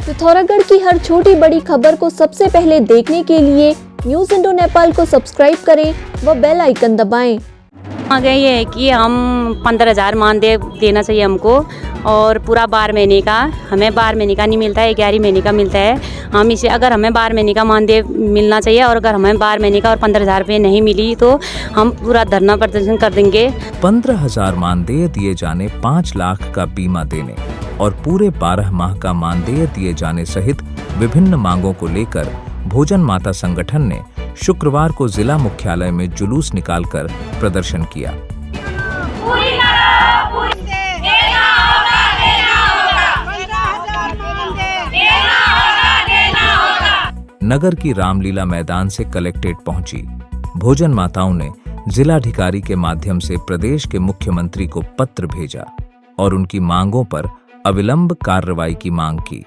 पिथौरागढ़ की हर छोटी बड़ी खबर को सबसे पहले देखने के लिए न्यूज़ इंडो नेपाल को सब्सक्राइब करें व बेल आइकन दबाएं। आगे ये है कि हम 15,000 मानदेय देना चाहिए हमको, और पूरा 12 महीने का, हमें 12 महीने का नहीं मिलता है, 11 महीने का मिलता है। हम इसे, अगर हमें 12 महीने का मानदेय मिलना चाहिए, और अगर हमें 12 महीने का और 15,000 रुपये नहीं मिली तो हम पूरा धरना प्रदर्शन कर देंगे। 15,000 मानदेय दिए जाने, 5 लाख का बीमा देने और पूरे 12 माह का मानदेय दिए जाने सहित विभिन्न मांगों को लेकर भोजन माता संगठन ने शुक्रवार को जिला मुख्यालय में जुलूस निकालकर प्रदर्शन किया। नगर की रामलीला मैदान से कलेक्ट्रेट पहुंची भोजन माताओं ने जिलाधिकारी के माध्यम से प्रदेश के मुख्यमंत्री को पत्र भेजा और उनकी मांगों पर अविलंब कार्रवाई की मांग की।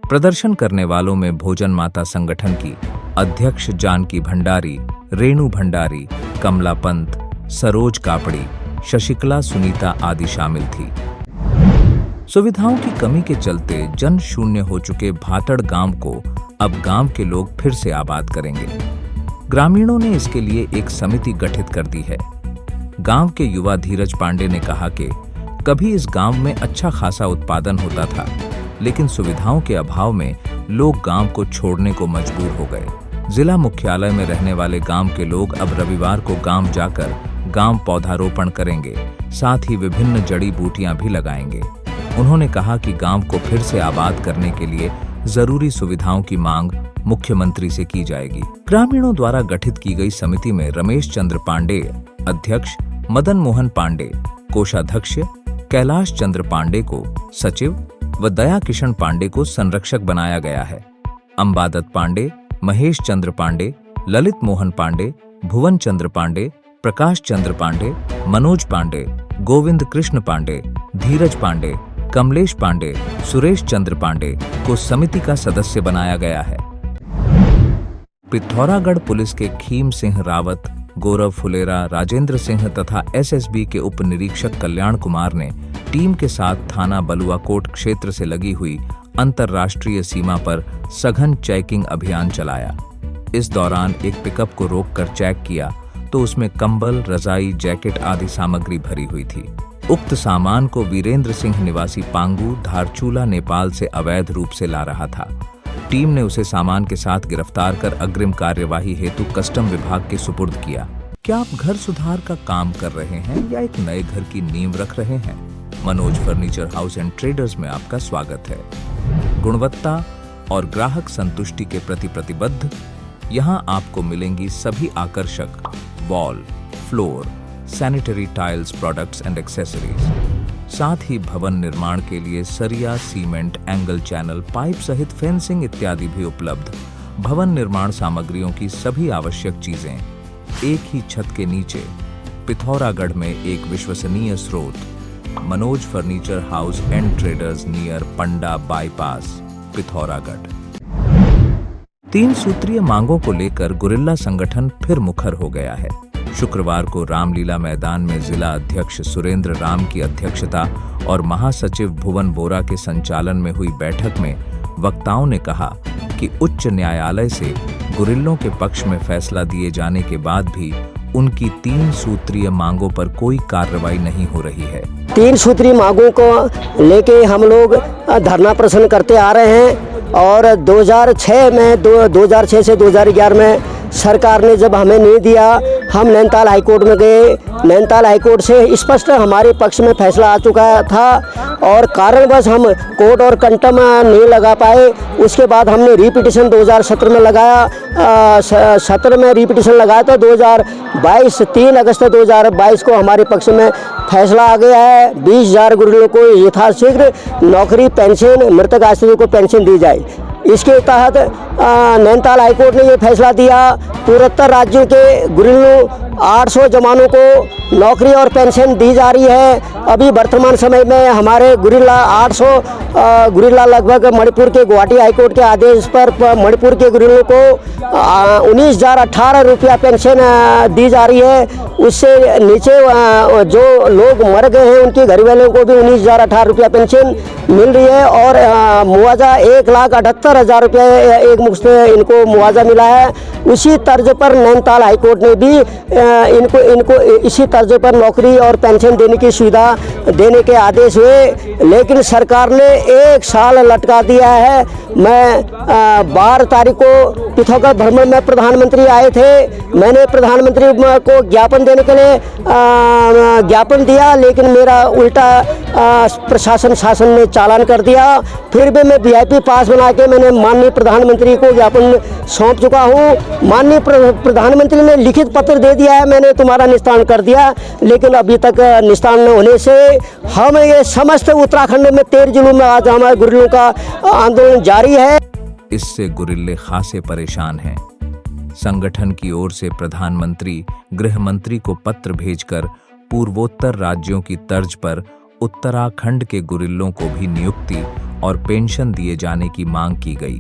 प्रदर्शन करने वालों में भोजन माता संगठन की अध्यक्ष जानकी भंडारी, रेणु भंडारी, कमला पंत, सरोज कापड़ी, शशिकला सुनीता आदि शामिल थी। सुविधाओं की कमी के चलते जन शून्य हो चुके भातड़ गांव को अब गांव के लोग फिर से आबाद करेंगे। ग्रामीणों ने इसके लिए एक समिति गठित कर दी है। गांव के युवा धीरज पांडे ने कहा कि कभी इस गांव में अच्छा खासा उत्पादन होता था, लेकिन सुविधाओं के अभाव में लोग गांव को छोड़ने को मजबूर हो गए। जिला मुख्यालय में रहने वाले गांव के लोग अब रविवार को गांव जाकर गांव पौधारोपण करेंगे, साथ ही विभिन्न जड़ी बूटियां भी लगाएंगे। उन्होंने कहा कि गांव को फिर से आबाद करने के लिए जरूरी सुविधाओं की मांग मुख्यमंत्री से की जाएगी। ग्रामीणों द्वारा गठित की गई समिति में रमेश चंद्र पांडे अध्यक्ष, मदन मोहन पांडे कोषाध्यक्ष, कैलाश चंद्र पांडे को सचिव व दया किशन पांडे को संरक्षक बनाया गया है। अंबादत पांडे, महेश चंद्र पांडे, ललित मोहन पांडे, भुवन चंद्र पांडे, प्रकाश चंद्र पांडे, मनोज पांडे, गोविंद कृष्ण पांडे, धीरज पांडे, कमलेश पांडे, सुरेश चंद्र पांडे को समिति का सदस्य बनाया गया है। पिथौरागढ़ पुलिस के खीम सिंह रावत, गौरव फुलेरा, राजेंद्र सिंह तथा एसएसबी के उप निरीक्षक कल्याण कुमार ने टीम के साथ थाना बलुआकोट क्षेत्र से लगी हुई अंतर्राष्ट्रीय सीमा पर सघन चेकिंग अभियान चलाया। इस दौरान एक पिकअप को रोककर चेक किया तो उसमें कंबल, रजाई, जैकेट आदि सामग्री भरी हुई थी। उक्त सामान को वीरेंद्र सिंह निवासी पांगू, धारचूला, नेपाल से अवैध रूप से ला रहा था। टीम ने उसे सामान के साथ गिरफ्तार कर अग्रिम कार्यवाही हेतु कस्टम विभाग के सुपुर्द किया। क्या आप घर सुधार का काम कर रहे हैं या एक नए घर की नींव रख रहे हैं? Manoj furniture house and traders में आपका स्वागत है। गुणवत्ता और ग्राहक संतुष्टि के प्रति प्रतिबद्ध, यहाँ आपको मिलेंगी सभी आकर्षक wall, floor, sanitary tiles, products and accessories. साथ ही भवन निर्माण के लिए सरिया, सीमेंट, एंगल चैनल, पाइप सहित फेंसिंग इत्यादि भी उपलब्ध। भवन निर्माण सामग्रियों की सभी आवश्यक चीजें एक ही छत के नीचे। पिथौरागढ़ में एक विश्वसनीय स्रोत, Manoj furniture house and traders near Panda bypass, Pithoragarh. 3 सूत्रीय मांगों को लेकर गुरिल्ला संगठन फिर मुखर हो गया है। शुक्रवार को रामलीला मैदान में जिला अध्यक्ष सुरेंद्र राम की अध्यक्षता और महासचिव भुवन बोरा के संचालन में हुई बैठक में वक्ताओं ने कहा कि उच्च न्यायालय से गुरिल्लों के पक्ष में फैसला दिए जाने के बाद भी उनकी 3 सूत्रीय मांगों पर कोई कार्रवाई नहीं हो रही है। 3 सूत्रीय मांगों को लेके हम लोग धरना प्रदर्शन करते आ रहे हैं और 2006 से 2011 में सरकार ने जब हमें नहीं दिया, हम नैनीताल हाईकोर्ट में गए। नैनीताल हाईकोर्ट से स्पष्ट हमारे पक्ष में फैसला आ चुका था और कारणवश हम कोर्ट और कंटम नहीं लगा पाए। उसके बाद हमने रीपिटिशन 2017 में लगाया। 17 में रीपिटिशन लगाया तो 2022 3 अगस्त 2022 को हमारे पक्ष में फैसला आ गया है। 20,000 गुरिल्लों को यथाशीघ्र नौकरी, पेंशन, मृतक आश्रितों को पेंशन दी जाए। इसके तहत नैनीताल हाईकोर्ट ने ये फैसला दिया, पूर्वोत्तर राज्यों के गुरिल्लों 800 जवानों को नौकरी और पेंशन दी जा रही है। अभी वर्तमान समय में हमारे गुरिल्ला 800 गुरिल्ला लगभग मणिपुर के गुवाहाटी हाईकोर्ट के आदेश पर मणिपुर के गुरिल्लों को 19,018 रुपया पेंशन दी जा रही है। उससे नीचे जो लोग मर गए हैं उनके घर वालों को भी 19,018 रुपया पेंशन मिल रही है और मुआवजा 1,78,000 रुपये एक मुश्त इनको मुआवजा मिला है। उसी तर्ज पर नैनीताल हाईकोर्ट ने भी इनको इसी तर्ज पर नौकरी और पेंशन देने की सुविधा देने के आदेश हुए, लेकिन सरकार ने 1 साल लटका दिया है। मैं 12 तारीख को पिथौरागढ़ भ्रमण में प्रधानमंत्री आए थे, मैंने प्रधानमंत्री को ज्ञापन देने के लिए ज्ञापन दिया, लेकिन मेरा उल्टा प्रशासन शासन ने चालान कर दिया। फिर भी मैं VIP पास बना के मैंने माननीय प्रधानमंत्री को ज्ञापन सौंप चुका हूँ। माननीय प्रधानमंत्री ने लिखित पत्र दे दिया है, मैंने तुम्हारा निस्तारण कर दिया, लेकिन अभी तक निस्तारण न होने से हम ये समस्त उत्तराखंड में 13 जिलों में आज हमारे गुरिल्लों का आंदोलन जारी है। इससे गुरिल्ले खासे परेशान हैं। संगठन की ओर से प्रधानमंत्री गृह मंत्री को पत्र भेजकर पूर्वोत्तर राज्यों की तर्ज पर उत्तराखंड के गुरिल्लों को भी नियुक्ति और पेंशन दिए जाने की मांग की गई।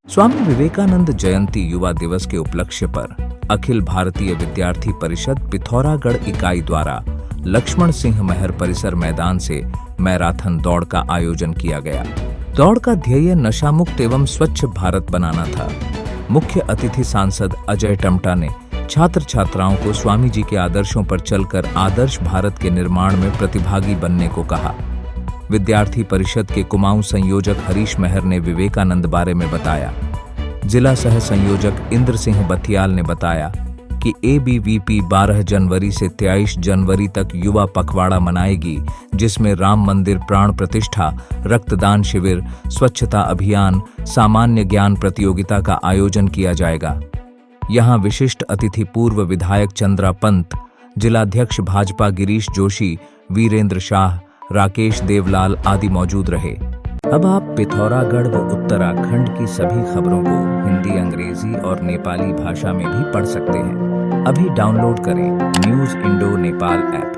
स्वामी विवेकानंद जयंती युवा दिवस के उपलक्ष्य पर अखिल भारतीय विद्यार्थी परिषद पिथौरागढ़ इकाई द्वारा लक्ष्मण सिंह महर परिसर मैदान से मैराथन दौड़ का आयोजन किया गया। दौड़ का ध्येय नशा मुक्त एवं स्वच्छ भारत बनाना था। मुख्य अतिथि सांसद अजय टमटा ने छात्र छात्राओं को स्वामी जी के आदर्शों पर चलकर आदर्श भारत के निर्माण में प्रतिभागी बनने को कहा। विद्यार्थी परिषद के कुमाऊं संयोजक हरीश महर ने विवेकानंद बारे में बताया। जिला सह संयोजक इंद्र सिंह बथियाल ने बताया कि ABVP 12 जनवरी से 23 जनवरी तक युवा पखवाड़ा मनाएगी, जिसमें राम मंदिर प्राण प्रतिष्ठा, रक्तदान शिविर, स्वच्छता अभियान, सामान्य ज्ञान प्रतियोगिता का आयोजन किया जाएगा। यहां विशिष्ट अतिथि पूर्व विधायक चंद्रा पंत, जिलाध्यक्ष भाजपा गिरीश जोशी, वीरेंद्र शाह, राकेश देवलाल आदि मौजूद रहे। अब आप पिथौरागढ़ व उत्तराखंड की सभी खबरों को हिंदी, अंग्रेजी और नेपाली भाषा में भी पढ़ सकते हैं। अभी डाउनलोड करें न्यूज़ इंडो नेपाल ऐप।